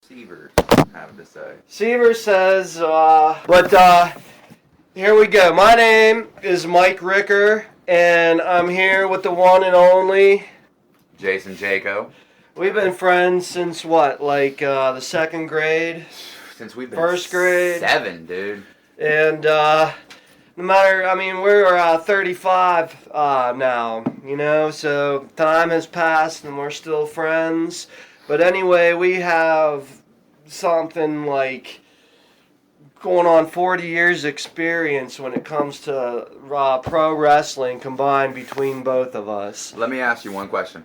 Seaver have to say? Seaver says, here we go. My name is Mike Ricker, and I'm here with the one and only Jason Jaco. We've been friends since what, the second grade? Since we've been first grade. 7, dude. And no matter, we're 35 now, so time has passed and we're still friends. But anyway, we have something like going on 40 years experience when it comes to pro wrestling combined between both of us. Let me ask you one question.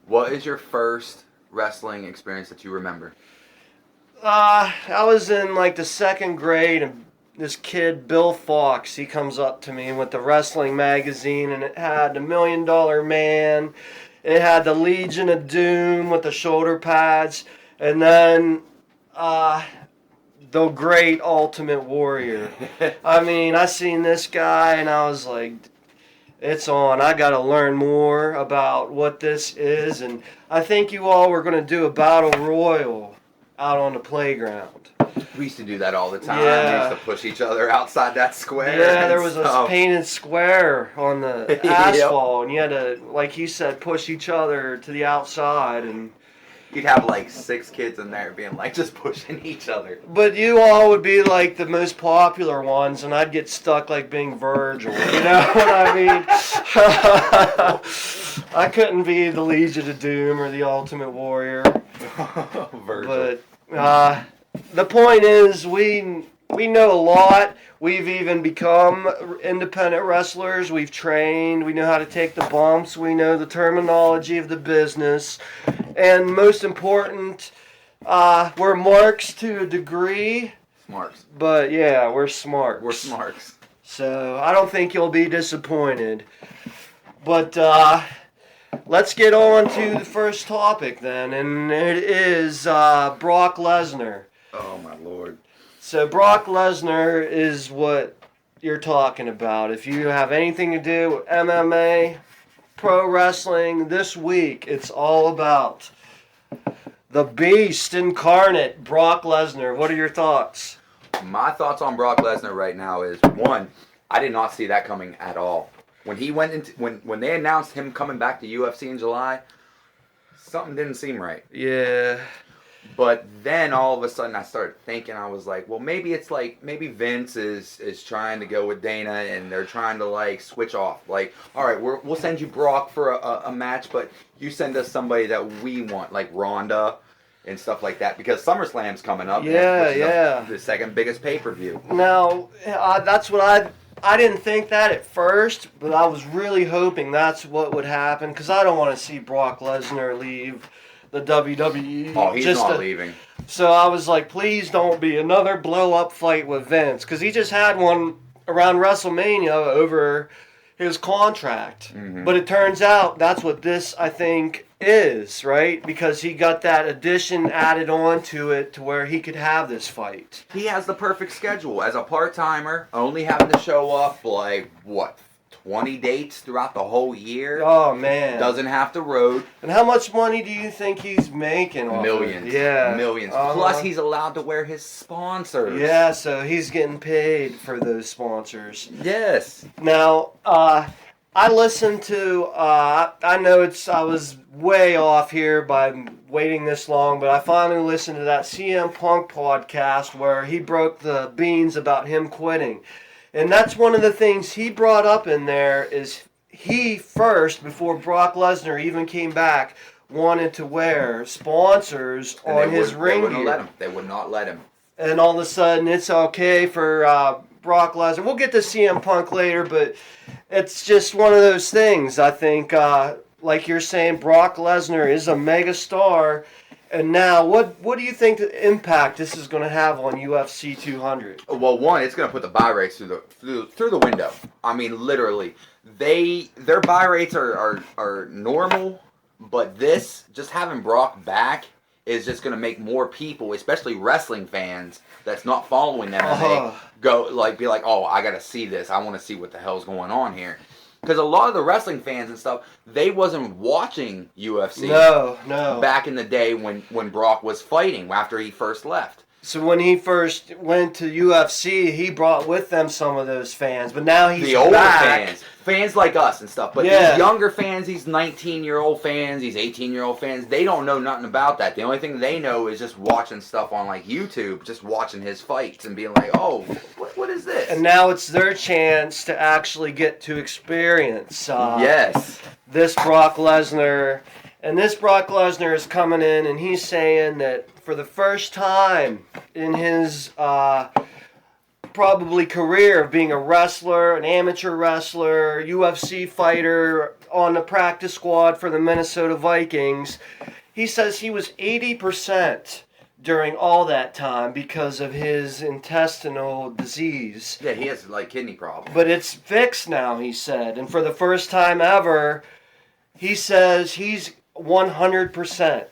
What is your first wrestling experience that you remember? I was in the second grade, and this kid, Bill Fox, he comes up to me with the wrestling magazine, and it had the $1 Million Man, it had the Legion of Doom with the shoulder pads, and then the Great Ultimate Warrior. I seen this guy, and I was like, it's on. I got to learn more about what this is, and I think you all were going to do a battle royal out on the playground. We used to do that all the time. Yeah. We used to push each other outside that square. Yeah, there was a painted square on the asphalt, and you had to, like he said, push each other to the outside. And you'd have 6 kids in there being just pushing each other. But you all would be the most popular ones, and I'd get stuck being Virgil. You know what I mean? I couldn't be the Legion of Doom or the Ultimate Warrior. Virgil. But the point is, we know a lot. We've even become independent wrestlers. We've trained. We know how to take the bumps. We know the terminology of the business. And most important, we're marks to a degree. Smarts. But yeah, we're smart. We're smarts. So I don't think you'll be disappointed. But let's get on to the first topic then. And it is Brock Lesnar. Oh my Lord. So Brock Lesnar is what you're talking about. If you have anything to do with MMA, pro wrestling, this week it's all about the beast incarnate, Brock Lesnar. What are your thoughts? My thoughts on Brock Lesnar right now is, one, I did not see that coming at all. When he went into when they announced him coming back to UFC in July, something didn't seem right. Yeah. But then all of a sudden I started thinking, I was like, well, maybe it's maybe Vince is trying to go with Dana and they're trying to switch off. All right, we'll send you Brock for a match, but you send us somebody that we want, like Ronda and stuff like that, because SummerSlam's coming up. Yeah. The second biggest pay-per-view. Now, that's what I didn't think that at first, but I was really hoping that's what would happen, because I don't want to see Brock Lesnar leave the WWE. Oh, he's not leaving. So I was like, please don't be another blow-up fight with Vince, because he just had one around WrestleMania over his contract. Mm-hmm. But it turns out that's what this, I think, is, right? Because he got that addition added on to it to where he could have this fight. He has the perfect schedule. As a part-timer, only having to show up 20 dates throughout the whole year. Oh, man. Doesn't have to road. And how much money do you think he's making? Millions. Yeah. Millions. Plus, he's allowed to wear his sponsors. Yeah, so he's getting paid for those sponsors. Yes. Now, I listened to, I know I was way off here by waiting this long, but I finally listened to that CM Punk podcast where he broke the beans about him quitting. And that's one of the things he brought up in there is he first, before Brock Lesnar even came back, wanted to wear sponsors on his ring gear. They would not let him. And all of a sudden, it's okay for Brock Lesnar. We'll get to CM Punk later, but it's just one of those things. I think, like you're saying, Brock Lesnar is a mega star. And now, what do you think the impact this is going to have on UFC 200? Well, one, it's going to put the buy rates through the window. I mean, literally, their buy rates are normal, but this, just having Brock back, is just going to make more people, especially wrestling fans that's not following MMA, be like, oh, I got to see this. I want to see what the hell's going on here. Because a lot of the wrestling fans and stuff, they wasn't watching UFC. No. Back in the day when Brock was fighting after he first left. So when he first went to UFC, he brought with them some of those fans. But now he's the older back. fans like us and stuff. But Yeah. these younger fans, these 19-year-old fans, these 18-year-old fans, they don't know nothing about that. The only thing they know is just watching stuff on like YouTube, just watching his fights and being like, oh, what is this? And now it's their chance to actually get to experience yes. this Brock Lesnar. And this Brock Lesnar is coming in and he's saying that for the first time in his probably career of being a wrestler, an amateur wrestler, UFC fighter on the practice squad for the Minnesota Vikings, he says he was 80% during all that time because of his intestinal disease. Yeah, he has like kidney problems. But it's fixed now, he said. And for the first time ever, he says he's 100%.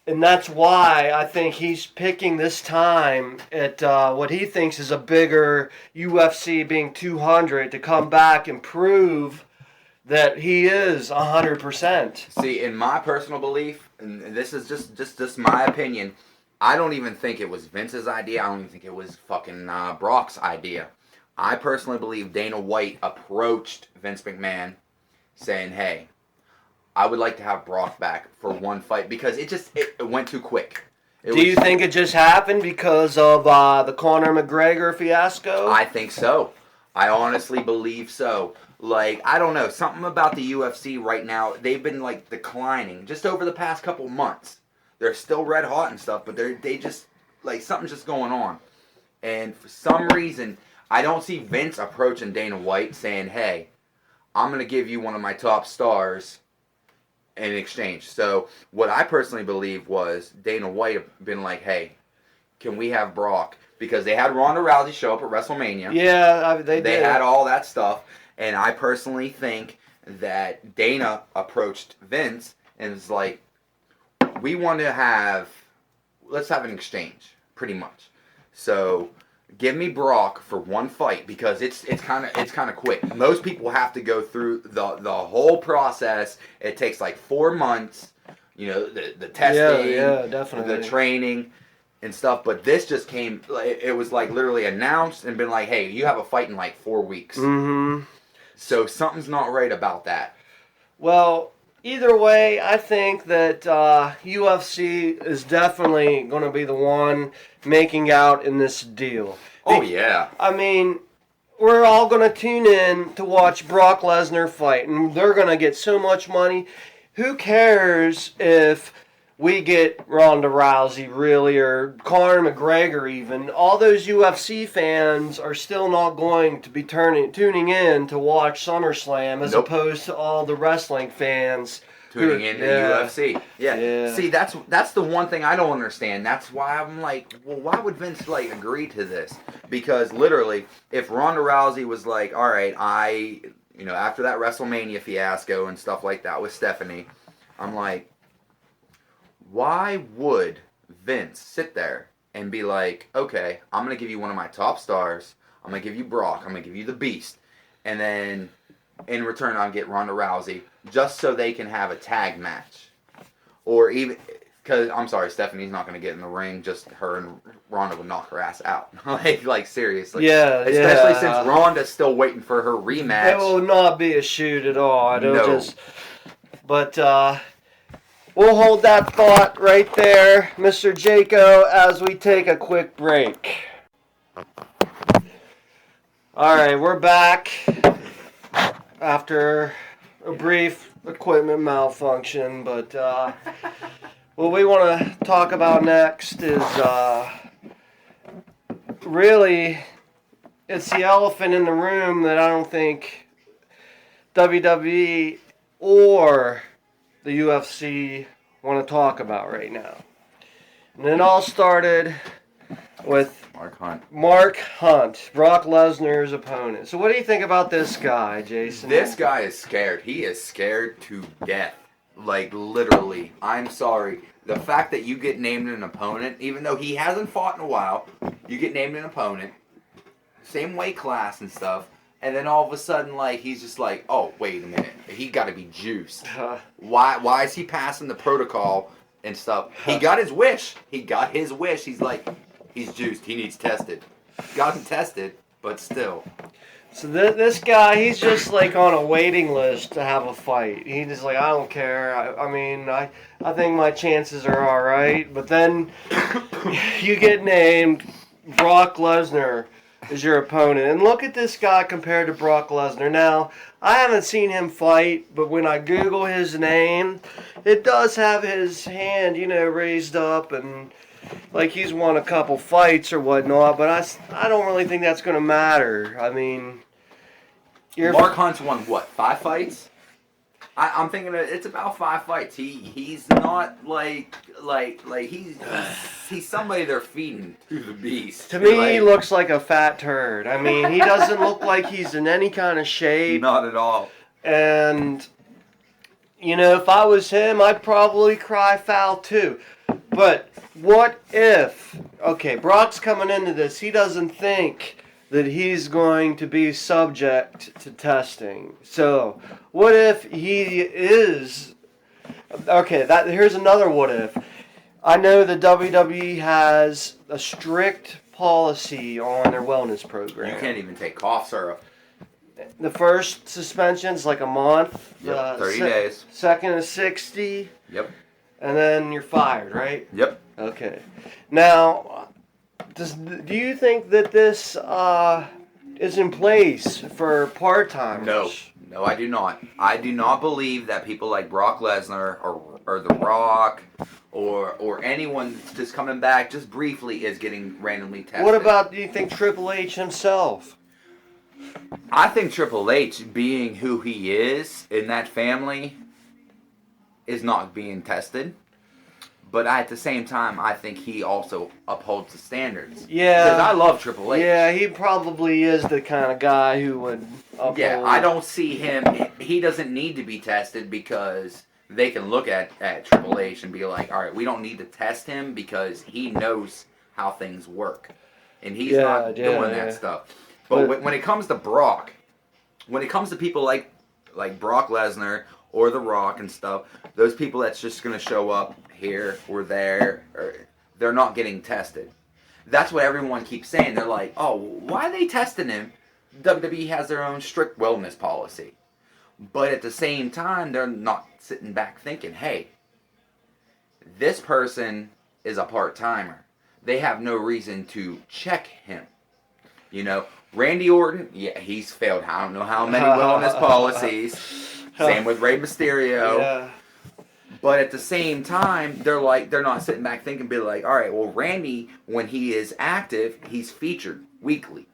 And that's why I think he's picking this time at what he thinks is a bigger UFC being 200 to come back and prove that he is 100%. See, in my personal belief, and this is just my opinion, I don't even think it was Vince's idea. I don't even think it was fucking Brock's idea. I personally believe Dana White approached Vince McMahon saying, hey, I would like to have Brock back for one fight because it went too quick. Do you think it just happened because of the Conor McGregor fiasco? I think so. I honestly believe so. Like, I don't know, something about the UFC right now, they've been like declining just over the past couple months. They're still red hot and stuff, but they just, like, something's just going on. And for some reason, I don't see Vince approaching Dana White saying, hey, I'm going to give you one of my top stars in exchange. So what I personally believe was Dana White been like, hey, can we have Brock? Because they had Ronda Rousey show up at WrestleMania. Yeah, they did. They had all that stuff. And I personally think that Dana approached Vince and was like, let's have an exchange, pretty much. So give me Brock for one fight because it's kind of quick. Most people have to go through the whole process. It takes like 4 months. You know, the testing, yeah, definitely, the training and stuff. But this just came. It was like literally announced and been like, hey, you have a fight in like 4 weeks. Mm-hmm. So something's not right about that. Well, either way, I think that UFC is definitely going to be the one making out in this deal. Oh, yeah. I mean, we're all going to tune in to watch Brock Lesnar fight, and they're going to get so much money. Who cares if we get Ronda Rousey, really, or Conor McGregor even? All those UFC fans are still not going to be tuning in to watch SummerSlam as opposed to all the wrestling fans tuning in to UFC. Yeah. See, that's the one thing I don't understand. That's why I'm like, well, why would Vince like agree to this? Because literally, if Ronda Rousey was like, all right, after that WrestleMania fiasco and stuff like that with Stephanie, I'm like, why would Vince sit there and be like, okay, I'm going to give you one of my top stars. I'm going to give you Brock. I'm going to give you the Beast. And then in return, I'll get Ronda Rousey just so they can have a tag match. Or even, because, I'm sorry, Stephanie's not going to get in the ring. Just her and Ronda would knock her ass out. like seriously. Yeah, Especially since Ronda's still waiting for her rematch. It will not be a shoot at all. But we'll hold that thought right there, Mr. Jaco, as we take a quick break. All right, we're back after a brief equipment malfunction, but what we want to talk about next is really it's the elephant in the room that I don't think WWE or the UFC want to talk about right now. And it all started with Mark Hunt, Brock Lesnar's opponent. So what do you think about this guy, Jason? This guy is scared. He is scared to death. Like, literally. I'm sorry. The fact that you get named an opponent, even though he hasn't fought in a while, you get named an opponent, same weight class and stuff, and then all of a sudden, like, he's just like, oh, wait a minute, he got to be juiced. Why is he passing the protocol and stuff? He got his wish. He's like, he's juiced. He needs tested. Got him tested, but still. So this guy, he's just like on a waiting list to have a fight. He's just like, I don't care. I think my chances are all right. But then you get named Brock Lesnar is your opponent. And look at this guy compared to Brock Lesnar. Now, I haven't seen him fight, but when I Google his name, it does have his hand, raised up and like he's won a couple fights or whatnot, but I don't really think that's going to matter. I mean, Mark Hunt's won what, 5 fights? I'm thinking it's about 5 fights. He's not like he's somebody they're feeding to the beast. To me, he looks like a fat turd. I mean, he doesn't look like he's in any kind of shape. Not at all. And if I was him, I'd probably cry foul too. But what if, okay, Brock's coming into this, he doesn't think that he's going to be subject to testing. So, what if he is, okay, here's another what if. I know the WWE has a strict policy on their wellness program. You can't even take cough syrup. The first suspension's like a month. Yep, 30 days. Second is 60. Yep. And then you're fired, right? Yep. Okay. Now, do you think that this is in place for part-timers? No, I do not. I do not believe that people like Brock Lesnar or The Rock or anyone that's just coming back just briefly is getting randomly tested. What about, do you think Triple H himself? I think Triple H, being who he is in that family, is not being tested. But at the same time, I think he also upholds the standards. Yeah. Because I love Triple H. Yeah, he probably is the kind of guy who would uphold. Yeah, I don't see him. He doesn't need to be tested because they can look at Triple H and be like, all right, we don't need to test him because he knows how things work. And he's not doing that stuff. But when it comes to Brock, when it comes to people like Brock Lesnar or The Rock and stuff, those people that's just going to show up here or there, they're not getting tested. That's what everyone keeps saying. They're like, oh, why are they testing him? WWE has their own strict wellness policy. But at the same time, they're not sitting back thinking, hey, this person is a part-timer. They have no reason to check him. Randy Orton, yeah, he's failed I don't know how many wellness policies. Same with Rey Mysterio. Yeah. But at the same time, they're not sitting back thinking, be like, all right, well, Randy, when he is active, he's featured weekly.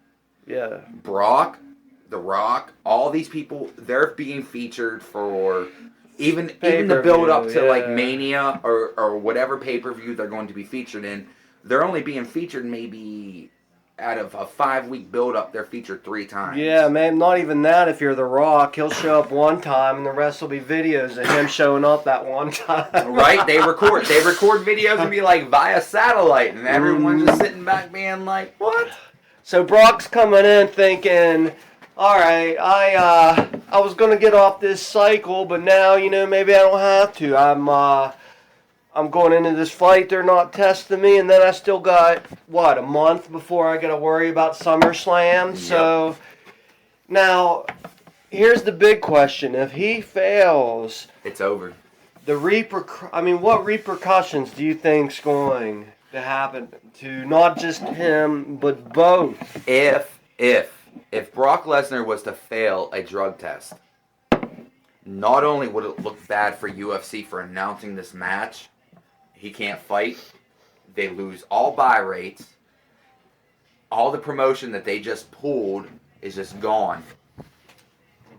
Yeah. Brock, The Rock, all these people, they're being featured for even the build up to like Mania or whatever pay-per-view they're going to be featured in. They're only being featured maybe out of a 5-week build-up, they're featured 3 times. Yeah, man, not even that. If you're The Rock, he'll show up one time, and the rest will be videos of him showing up that one time. Right? They record videos and be like via satellite, and everyone's just sitting back being like, what? So Brock's coming in thinking, all right, I was gonna get off this cycle, but now maybe I don't have to. I'm going into this fight, they're not testing me, and then I still got, a month before I got to worry about SummerSlam? Yep. So, now, here's the big question. If he fails... It's over. What repercussions do you think's going to happen to not just him, but both? If Brock Lesnar was to fail a drug test, not only would it look bad for UFC for announcing this match, he can't fight. They lose all buy rates. All the promotion that they just pulled is just gone.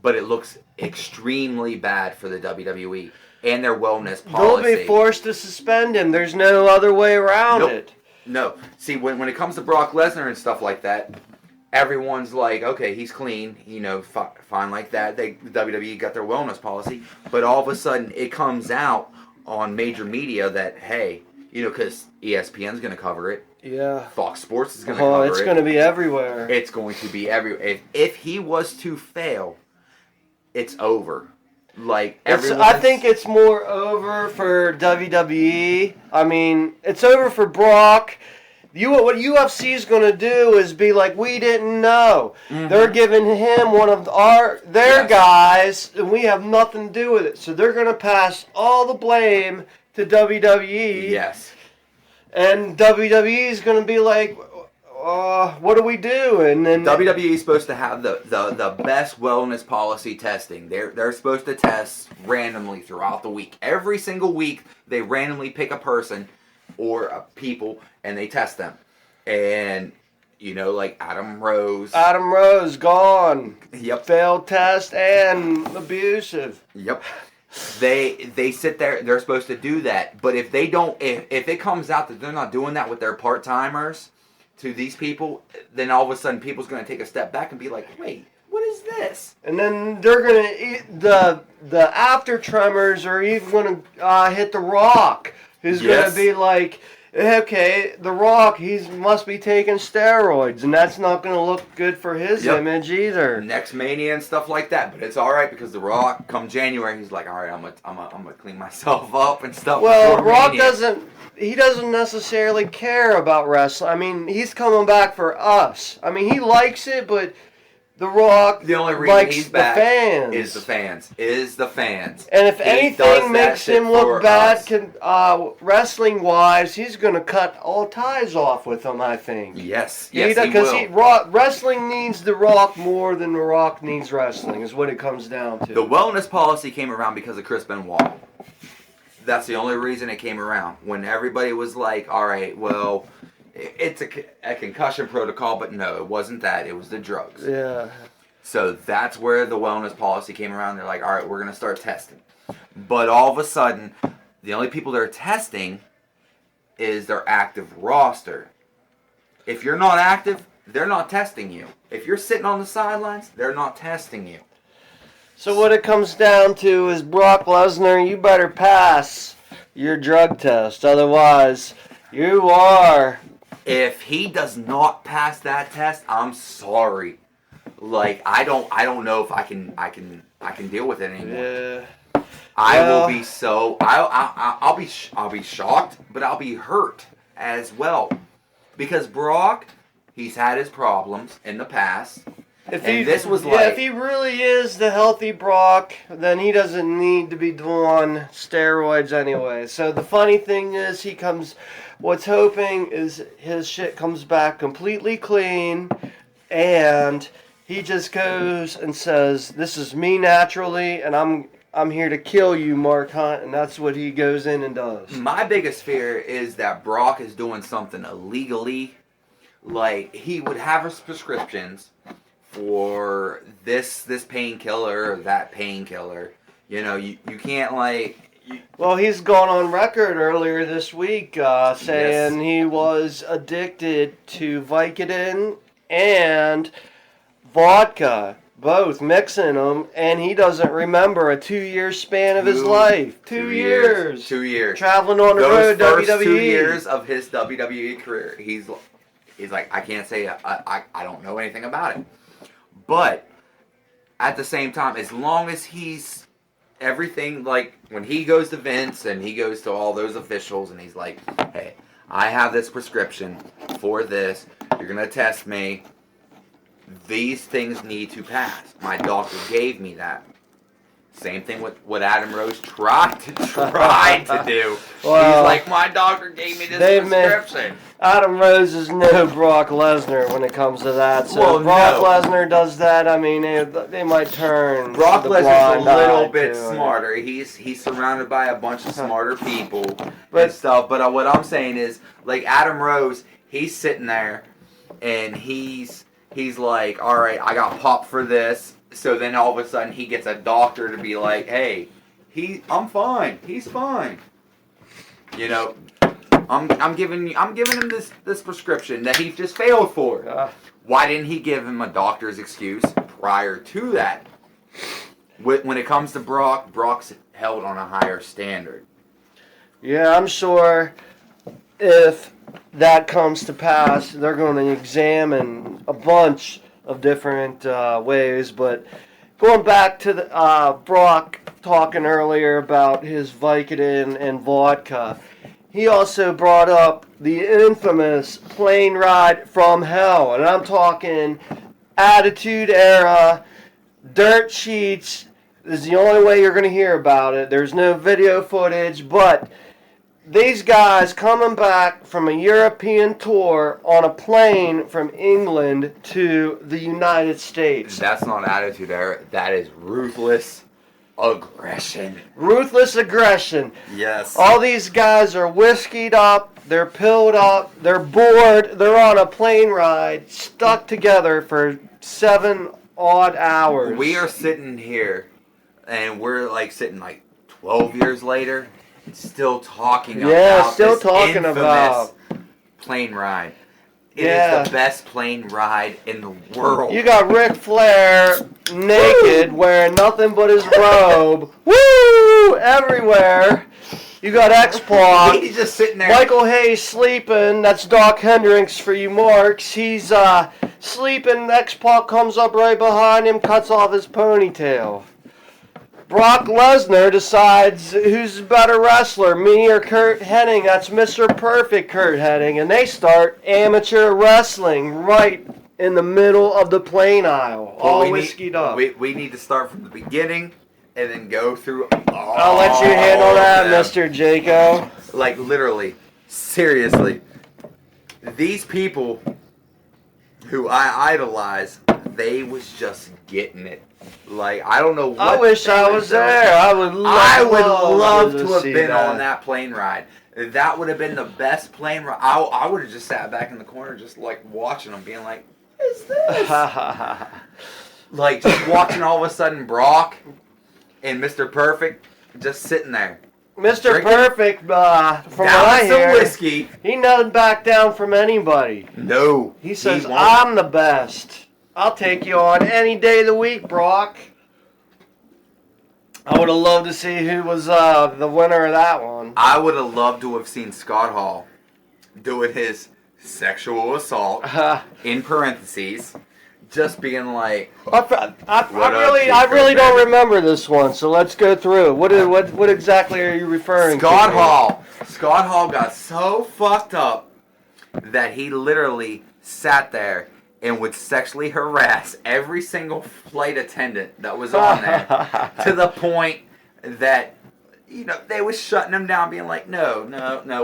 But it looks extremely bad for the WWE and their wellness policy. They'll be forced to suspend him. There's no other way around it. No. See, when it comes to Brock Lesnar and stuff like that, everyone's like, okay, he's clean, fine like that. WWE got their wellness policy. But all of a sudden, it comes out on major media that, hey, because ESPN's going to cover it, Yeah. Fox Sports is going to cover it. It's going to be everywhere. It's going to be everywhere. If he was to fail, it's over. Like, I think it's more over for WWE. I mean, it's over for Brock. What UFC is going to do is be like, we didn't know. Mm-hmm. They're giving him one of their guys, and we have nothing to do with it. So they're going to pass all the blame to WWE. Yes. And WWE is going to be like, what do we do? And then WWE is supposed to have the best wellness policy testing. They're supposed to test randomly throughout the week. Every single week, they randomly pick a person or people and they test them. And like Adam Rose. Adam Rose gone. Yep. Failed test and abusive. Yep. They sit there. They're supposed to do that. But if they don't, if it comes out that they're not doing that with their part timers to these people, then all of a sudden people's going to take a step back and be like, wait, what is this? And then they're going to the after tremors are even going to hit The Rock, who's going to be like, okay, The Rock, he must be taking steroids, and that's not going to look good for his image either. Next Mania and stuff like that, but it's all right because The Rock, come January, he's like, all right, I'm gonna clean myself up and stuff. Well, Rock doesn't necessarily care about wrestling. I mean, he's coming back for us. I mean, he likes it, but The Rock, the only reason likes he's the back fans. is the fans. And if anything makes him look bad, wrestling wise, he's going to cut all ties off with them, I think. Yes, he will. Because wrestling needs The Rock more than The Rock needs wrestling, is what it comes down to. The wellness policy came around because of Chris Benoit. That's the only reason it came around. When everybody was like, all right, well, it's a concussion protocol, but no, it wasn't that. It was the drugs. Yeah. So that's where the wellness policy came around. They're like, all right, we're going to start testing. But all of a sudden, the only people they're testing is their active roster. If you're not active, they're not testing you. If you're sitting on the sidelines, they're not testing you. So what it comes down to is, Brock Lesnar, you better pass your drug test. Otherwise, you are... If he does not pass that test, I'm sorry. Like, I don't know if I can deal with it anymore. Yeah. Will be so I'll be shocked, but I'll be hurt as well. Because Brock, he's had his problems in the past. If he really is the healthy Brock, then he doesn't need to be doing steroids anyway. So the funny thing is, what's hoping is his shit comes back completely clean, and he just goes and says, "This is me naturally, and I'm here to kill you, Mark Hunt," and that's what he goes in and does. My biggest fear is that Brock is doing something illegally. Like, he would have his prescriptions for this painkiller or that painkiller. You can't, like... Well, he's gone on record earlier this week saying he was addicted to Vicodin and vodka, both, mixing them, and he doesn't remember a 2-year span of his life. 2 years. 2 years. Traveling on the road, Those first WWE. 2 years of his WWE career, he's like, I can't say, I don't know anything about it. But at the same time, as long as he's everything, like when he goes to Vince and he goes to all those officials and he's like, hey, I have this prescription for this. You're going to test me. These things need to pass. My doctor gave me that. Same thing with what Adam Rose tried to do. Well, he's like, my doctor gave me this prescription. Adam Rose is no Brock Lesnar when it comes to that. So if Brock Lesnar does that, I mean, they might turn. Brock Lesnar's a little bit smarter. He's surrounded by a bunch of smarter people and stuff. But what I'm saying is, like Adam Rose, he's sitting there and he's like, all right, I got popped for this. So then all of a sudden he gets a doctor to be like, hey, I'm fine. He's fine. I'm giving him this prescription that he just failed for. Why didn't he give him a doctor's excuse prior to that? When it comes to Brock's held on a higher standard. Yeah, I'm sure if that comes to pass, they're going to examine a bunch of different ways. But going back to the Brock talking earlier about his Vicodin and vodka, he also brought up the infamous plane ride from hell. And I'm talking Attitude Era, dirt sheets. This is the only way you're going to hear about it. There's no video footage, but these guys coming back from a European tour on a plane from England to the United States. That's not Attitude Era. That is ruthless aggression. Ruthless aggression. Yes. All these guys are whiskeyed up, they're pilled up, they're bored, they're on a plane ride, stuck together for 7 odd hours. We are sitting here, and we're like sitting like 12 years later, still talking about still this talking infamous about plane ride. It is the best plane ride in the world. You got Ric Flair naked, wearing nothing but his robe. Woo! Everywhere. You got X-Pac. He's just sitting there. Michael Hayes sleeping. That's Doc Hendricks for you marks. He's sleeping. X-Pac comes up right behind him, cuts off his ponytail. Brock Lesnar decides who's a better wrestler, me or Kurt Hennig. That's Mr. Perfect Kurt Hennig. And they start amateur wrestling right in the middle of the plane aisle, all whiskeyed up. We need to start from the beginning and then go through all I'll let you handle that, of them. Mr. Jaco. Like, literally, seriously, these people who I idolize, they was just getting it. Like, I don't know what. I wish I was there. I would love to have see been on that plane ride. That would have been the best plane ride. I would have just sat back in the corner, just like watching them, being like, "What is this?" Like, just watching all of a sudden Brock and Mr. Perfect just sitting there. Mr. Drinking. Perfect, from what I Down some hear, whiskey. he doesn't back down from anybody. No. He says, won't. I'm the best. I'll take you on any day of the week, Brock. I would have loved to see who was the winner of that one. I would have loved to have seen Scott Hall doing his sexual assault, in parentheses, just being like, I really don't remember this one, so let's go through it. What exactly are you referring to? Scott Hall got so fucked up that he literally sat there and would sexually harass every single flight attendant that was on there to the point that, you know, they was shutting him down, being like, no,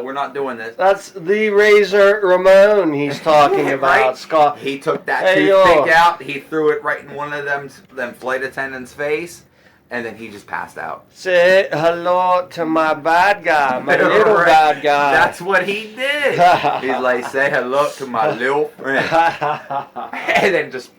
we're not doing this. That's the Razor Ramon he's talking about, Right? Scott. He took that toothpick out, he threw it right in one of them flight attendants' face, and then he just passed out. Say hello to my bad guy, my little Right. bad guy. That's what he did. He's like, say hello to my little friend. And then just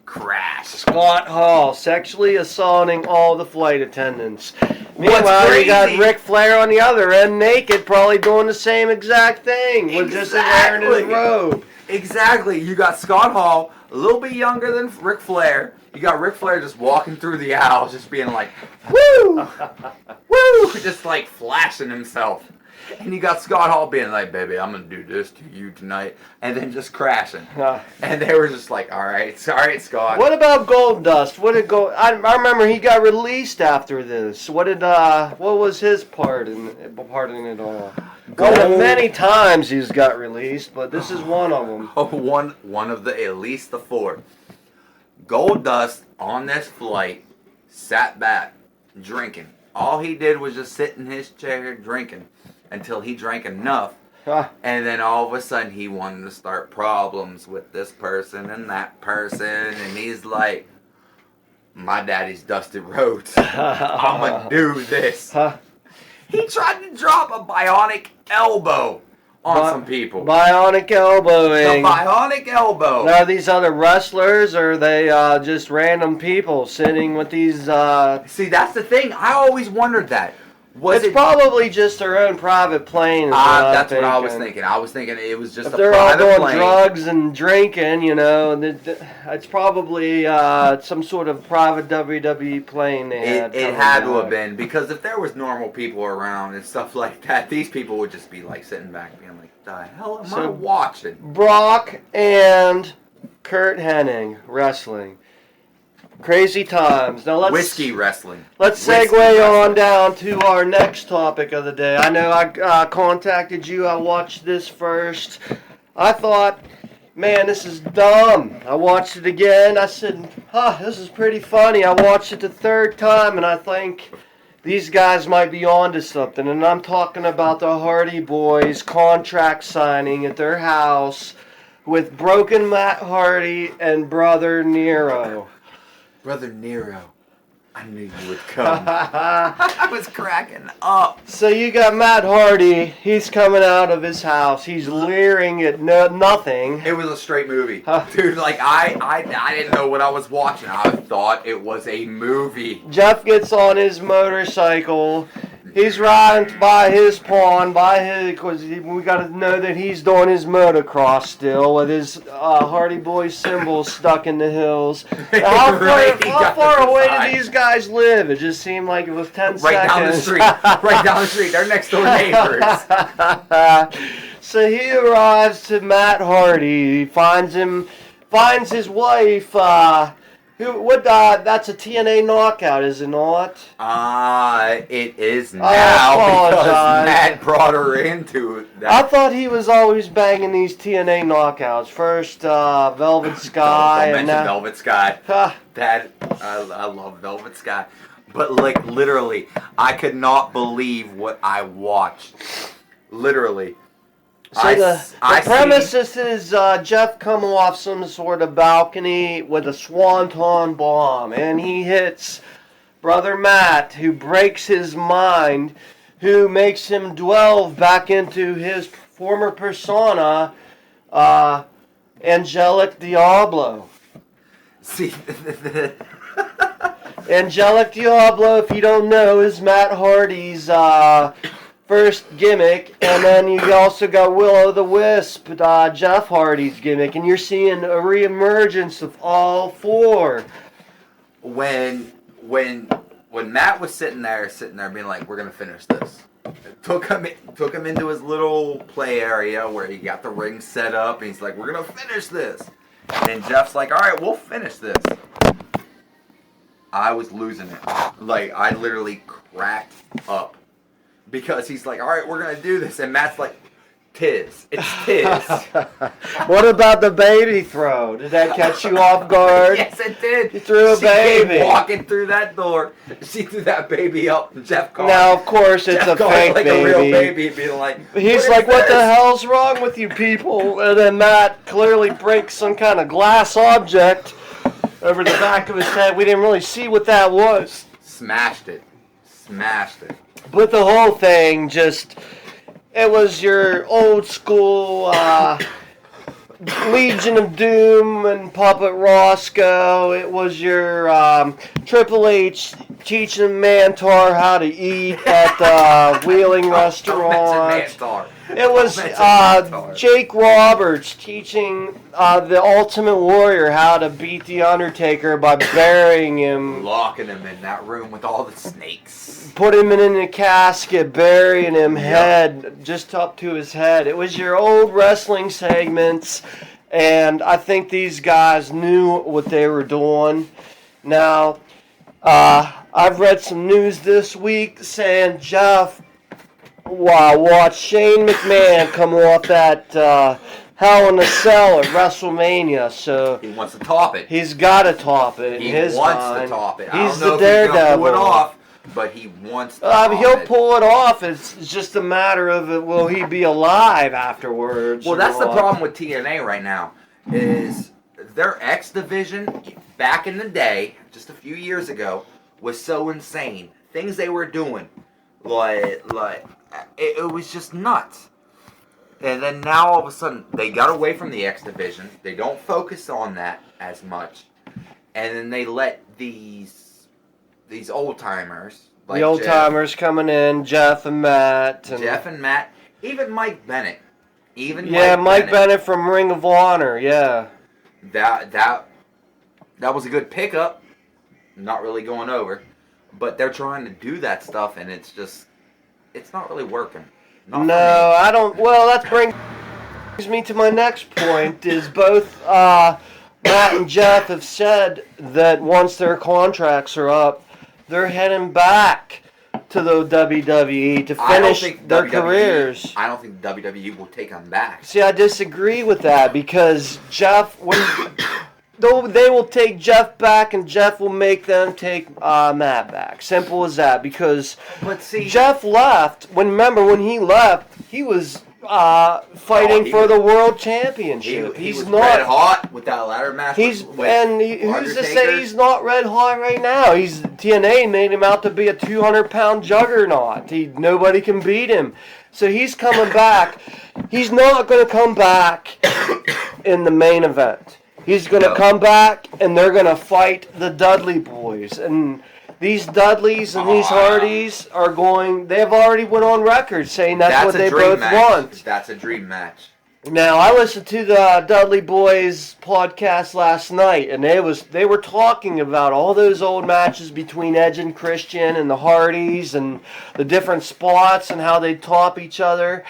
crash. Scott Hall sexually assaulting all the flight attendants. What's Meanwhile, you got crazy- Ric Flair on the other end, naked, probably doing the same exact thing, with just wearing his robe. Exactly. You got Scott Hall, a little bit younger than Ric Flair. You got Ric Flair just walking through the aisles, just being like, woo, woo, just like flashing himself. And you got Scott Hall being like, baby, I'm going to do this to you tonight. And then just crashing. And they were just like, all right, Scott. What about Gold Dust? I remember he got released after this. What was his part in it all? One of the many times he's got released, but this is one of them. One of the, at least the 4. Gold Dust on this flight sat back drinking. All he did was just sit in his chair drinking until he drank enough. And then all of a sudden he wanted to start problems with this person and that person. And he's like, my daddy's Dusty Rhodes. I'm going to do this. He tried to drop a bionic elbow on some people. Bionic elbowing. The bionic elbow. Are these other wrestlers, or are they just random people sitting with these... See, that's the thing. I always wondered that. It's probably just their own private plane. That's what I was thinking. I was thinking it was just if a they're all private doing plane. drugs and drinking, it's probably some sort of private WWE plane they had. It had to have been, because if there was normal people around and stuff like that, these people would just be like sitting back being like, the hell am I watching? Brock and Kurt Hennig wrestling. Crazy times. Now let's whiskey wrestling. Let's segue on down to our next topic of the day. I know I contacted you. I watched this first. I thought, man, this is dumb. I watched it again. I said, this is pretty funny. I watched it the third time, and I think these guys might be onto something. And I'm talking about the Hardy Boys contract signing at their house with broken Matt Hardy and Brother Nero. Brother Nero, I knew you would come. I was cracking up. So you got Matt Hardy. He's coming out of his house. He's leering at nothing. It was a straight movie. Dude, like, I didn't know what I was watching. I thought it was a movie. Jeff gets on his motorcycle. He's riding by his pond, because we got to know that he's doing his motocross still with his Hardy Boys symbol stuck in the hills. How far away do these guys live? It just seemed like it was 10 seconds. Right down the street. Right down the street. They're next door neighbors. So he arrives to Matt Hardy. He finds his wife. That's a TNA knockout, is it not? It is now, because Matt brought her into that. I thought he was always banging these TNA knockouts. First, Velvet Sky. Don't mention Velvet Sky. I love Velvet Sky. But, like, literally, I could not believe what I watched. Literally. So the premise is Jeff coming off some sort of balcony with a swanton bomb, and he hits Brother Matt, who breaks his mind, who makes him delve back into his former persona, Angelic Diablo. See, Angelic Diablo, if you don't know, is Matt Hardy's first gimmick, and then you also got Will-O-the-Wisp, Jeff Hardy's gimmick, and you're seeing a reemergence of all four. When Matt was sitting there being like, we're gonna finish this. Took him into his little play area where he got the ring set up, and he's like, we're gonna finish this. And Jeff's like, all right, we'll finish this. I was losing it. Like, I literally cracked up. Because he's like, all right, we're going to do this. And Matt's like, it's tis. What about the baby throw? Did that catch you off guard? Yes, it did. You threw a baby. Came walking through that door. She threw that baby up. And Jeff called. Now, of course, it's a fake like baby. A real baby. Being like, he's like, what the hell's wrong with you people? And then Matt clearly breaks some kind of glass object over the back of his head. We didn't really see what that was. Smashed it. But the whole thing it was your old school Legion of Doom and Puppet Roscoe. It was your Triple H teaching Mantar how to eat at the Wheeling restaurant. It was Jake Roberts teaching the Ultimate Warrior how to beat The Undertaker by burying him. Locking him in that room with all the snakes. Put him in a casket, burying him head, just up to his head. It was your old wrestling segments, and I think these guys knew what they were doing. Now, I've read some news this week saying Jeff watched Shane McMahon come off that Hell in a Cell at WrestleMania, so he wants to top it. He's got to top it. He wants to top it. He's the Daredevil. Pull it off, but he wants to top he'll it. pull it off. It's just a matter of will he be alive afterwards? Well, that's the problem with TNA right now. Is their X division back in the day, just a few years ago, was so insane. Things they were doing, like it was just nuts. And then now all of a sudden they got away from the X division. They don't focus on that as much, and then they let these old timers The old timers coming in, Jeff and Matt. Even Mike Bennett. Mike Bennett from Ring of Honor, yeah. That was a good pickup. Not really going over. But they're trying to do that stuff, and it's not really working. No, I don't. Well, that brings me to my next point, is both Matt and Jeff have said that once their contracts are up, they're heading back to the WWE to finish their careers. I don't think WWE will take them back. See, I disagree with that, because Jeff, they will take Jeff back, and Jeff will make them take Matt back. Simple as that. Because Jeff left. When he left, he was fighting for the world championship. He was not red hot with that ladder match. Who's to say he's not red hot right now? TNA made him out to be a 200-pound juggernaut. Nobody can beat him. So he's coming back. He's not going to come back in the main event. He's going to come back, and they're going to fight the Dudley boys. And these Dudleys and these Hardys they've already went on record saying that's what they both want. That's a dream match. Now, I listened to the Dudley Boys podcast last night, and they were talking about all those old matches between Edge and Christian and the Hardys and the different spots and how they top each other.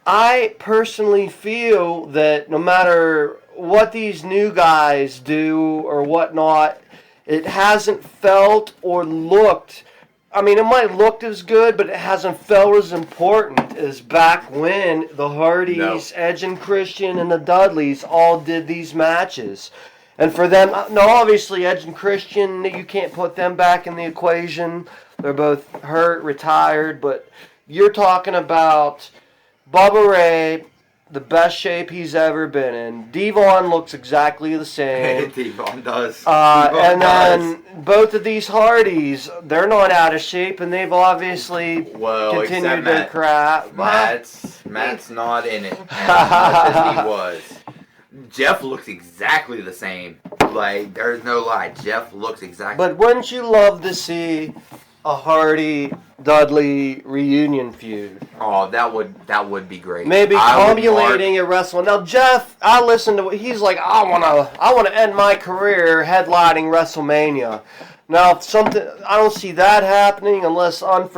I personally feel that no matter what these new guys do or whatnot, it hasn't felt or looked. I mean, it might have looked as good, but it hasn't felt as important as back when the Hardys, Edge and Christian, and the Dudleys all did these matches. And for them, now obviously Edge and Christian, you can't put them back in the equation. They're both hurt, retired, but you're talking about Bubba Ray, the best shape he's ever been in. Devon looks exactly the same. Devon does. Then both of these Hardys, they're not out of shape, and they've obviously continued their crap. Matt's not in it as much as he was. Jeff looks exactly the same. Like, there's no lie. Jeff looks exactly. But wouldn't you love to see a Hardy-Dudley reunion feud? Oh, that would be great. Maybe culminating at wrestling. Now, Jeff, I listened to. He's like, I want to end my career headlining WrestleMania. Now, I don't see that happening unless some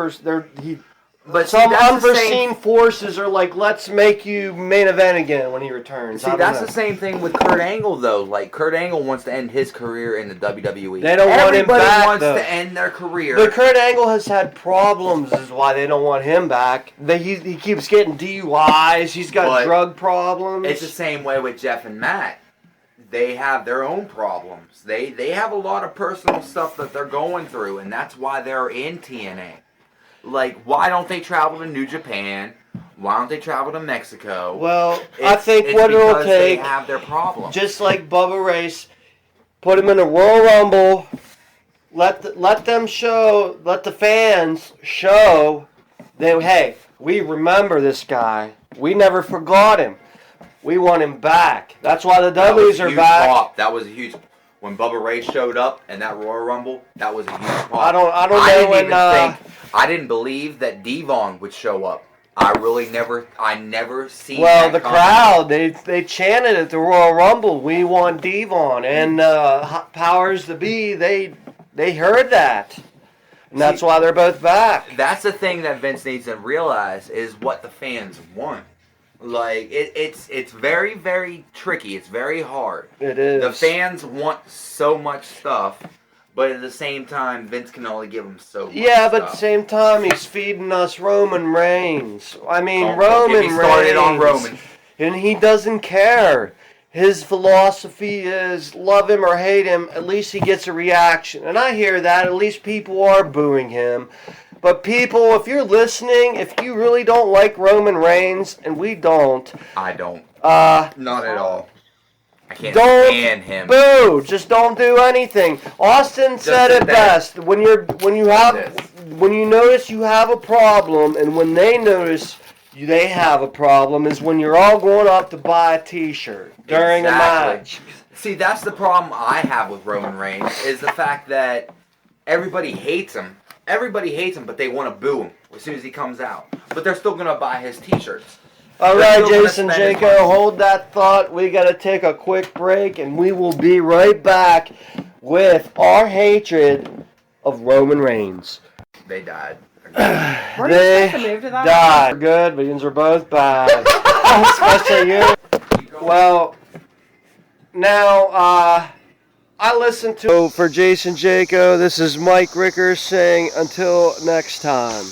unforeseen forces are like, let's make you main event again when he returns. See, that's the same thing with Kurt Angle, though. Like, Kurt Angle wants to end his career in the WWE. They don't want him back, Everybody wants to end their career. But Kurt Angle has had problems, is why they don't want him back. He keeps getting DUIs. He's got drug problems. It's the same way with Jeff and Matt. They have their own problems. They have a lot of personal stuff that they're going through, and that's why they're in TNA. Like, why don't they travel to New Japan? Why don't they travel to Mexico? Well, I think what it'll take, they have their problems. Just like Bubba Race, put him in a Royal Rumble. Let the fans show that, hey, we remember this guy. We never forgot him. We want him back. That's why the Dudleys are back. Pop. That was a huge. When Bubba Ray showed up in that Royal Rumble, that was a huge pop. I don't know when. I didn't believe that Devon would show up. I never seen. Well, the crowd they chanted at the Royal Rumble, "We want Devon," and powers to be they heard that, and that's why they're both back. That's the thing that Vince needs to realize is what the fans want. Like, it's very, very tricky. It's very hard. It is. The fans want so much stuff, but at the same time, Vince can only give them so much Yeah, but at the same time, he's feeding us Roman Reigns. I mean, Roman Reigns. Started on Roman. And he doesn't care. His philosophy is love him or hate him, at least he gets a reaction. And I hear that. At least people are booing him. But people, if you're listening, if you really don't like Roman Reigns, and we don't. I don't. Not at all. I can't stand him. Boo! Just don't do anything. Austin said it best. When you notice you have a problem, and when they notice they have a problem, is when you're all going up to buy a T-shirt during a match. See, that's the problem I have with Roman Reigns, is the fact that everybody hates him. Everybody hates him, but they want to boo him as soon as he comes out. But they're still gonna buy his T-shirts. All They're right, still gonna Jason spend his Jaco, money. hold that thought. We got to take a quick break, and we will be right back with our hatred of Roman Reigns. They died. Weren't They you supposed to move to that? died. We're good, but yous are both bad. Especially you. Well, now, I listened to... For Jason Jaco, this is Mike Rickers saying until next time.